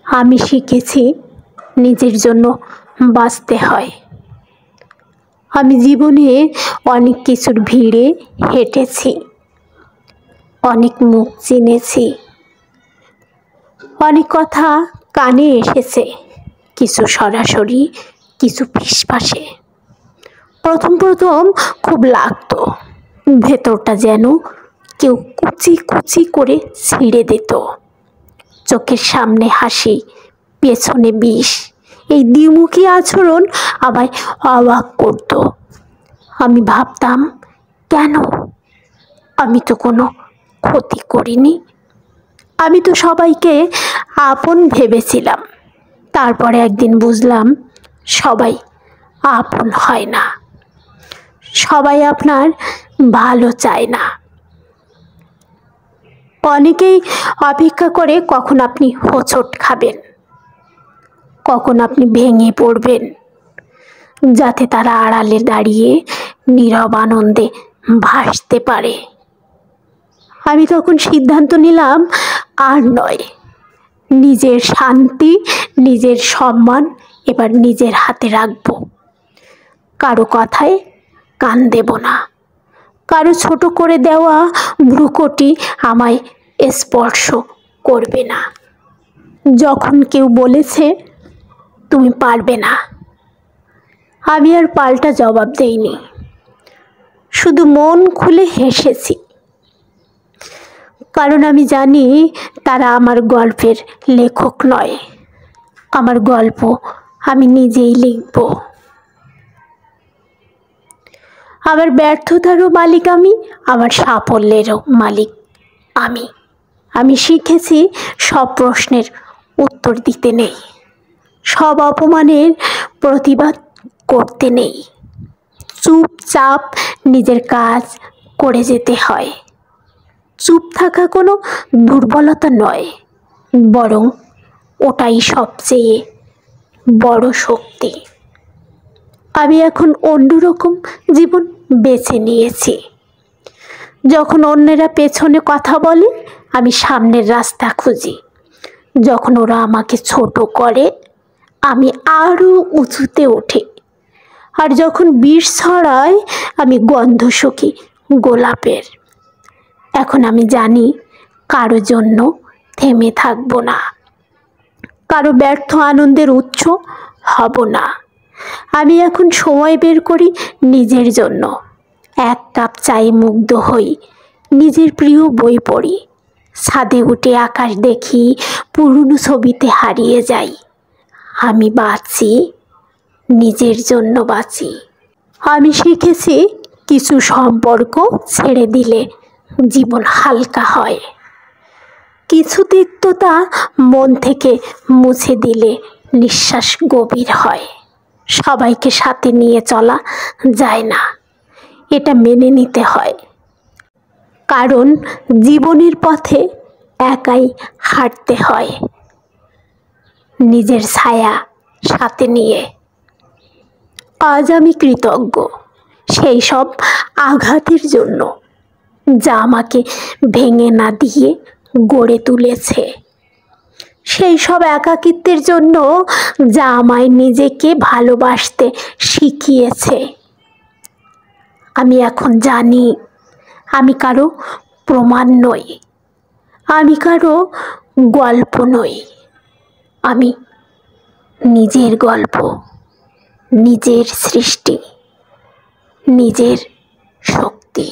আমি শিখেছি নিজের জন্য বাঁচতে হয়। আমি জীবনে অনেক কিছুর ভিড়ে হেঁটেছি, অনেক মুখ চিনেছি, অনেক কথা কানে এসেছে, কিছু সরাসরি, কিছু ফিসফাসে। প্রথম প্রথম খুব লাগতো, ভেতরটা যেন কেউ কুচি কুচি করে ছিঁড়ে দিত। চোখের সামনে হাসি, পেছনে বিষ, এই দ্বিমুখী আচরণ আমায় অবাক করত। আমি ভাবতাম, কেন? আমি তো কোনো ক্ষতি করিনি, আমি তো সবাইকে আপন ভেবেছিলাম। তারপরে একদিন বুঝলাম, সবাই আপন হয় না, সবাই আপনার ভালো চায় না। অনেকেই অপেক্ষা করে কখন আপনি হোঁচট খাবেন, কখন আপনি ভেঙে পড়বেন, যাতে তারা আড়ালে দাঁড়িয়ে নীরব আনন্দে ভাসতে পারে। আমি তখন সিদ্ধান্ত নিলাম, আর নয়, নিজের শান্তি, নিজের সম্মান এবার নিজের হাতে রাখবো। কারো কথায় কান দেব না, কারো ছোট করে দেওয়া ভ্রুকুটি আমায় স্পর্শ করবে না। যখন কেউ বলেছে তুমি পারবে না, আমি আর পাল্টা জবাব দেইনি, শুধু মন খুলে হেসেছি। কারণ আমি জানি তারা আমার গল্পের লেখক নয়, আমার গল্প আমি নিজেই লিখব। আমার ব্যর্থতারও মালিক আমি, আমার সাফল্যেরও মালিক আমি। আমি শিখেছি সব প্রশ্নের উত্তর দিতে নেই, সব অপমানের প্রতিবাদ করতে নেই। চুপচাপ নিজের কাজ করে যেতে হয়। চুপ থাকা কোনো দুর্বলতা নয়, বরং ওটাই সবচেয়ে বড় শক্তি। আমি এখন অন্যরকম জীবন বেছে নিয়েছি। যখন অন্যেরা পেছনে কথা বলে, আমি সামনের রাস্তা খুঁজি। যখন ওরা আমাকে ছোট করে, আমি আরও উঁচুতে উঠি। আর যখন বিষ ছড়ায়, আমি গন্ধ শুকি গোলাপের। এখন আমি জানি, কারো জন্য থেমে থাকবো না, কারো ব্যর্থ আনন্দের উৎস হব না। আমি এখন সময় বের করি নিজের জন্য, এক কাপ চায়ে মুগ্ধ হই, নিজের প্রিয় বই পড়ি, ছাদে উঠে আকাশ দেখি, পুরনো ছবিতে হারিয়ে যাই। আমি বাঁচি, নিজের জন্য বাঁচি। আমি শিখেছি কিছু সম্পর্ক ছেড়ে দিলে জীবন হালকা হয়, কিছু তিক্ততা মন থেকে মুছে দিলে নিঃশ্বাস গভীর হয়। সবাইকে সাথে নিয়ে চলা যায় না, এটা মেনে নিতে হয়। কারণ জীবনের পথে একাই হাঁটতে হয়, নিজের ছায়া সাথে নিয়ে। আজ আমি কৃতজ্ঞ সেই সব আঘাতের জন্য, যা আমাকে ভেঙে না দিয়ে গড়ে তুলেছে, সেই সব একাকিত্বের জন্য, যা আমায় নিজেকে ভালোবাসতে শিখিয়েছে। আমি এখন জানি, আমি কারো প্রমাণ নই, আমি কারো গল্প নই, আমি নিজের গল্প, নিজের সৃষ্টি, নিজের শক্তি।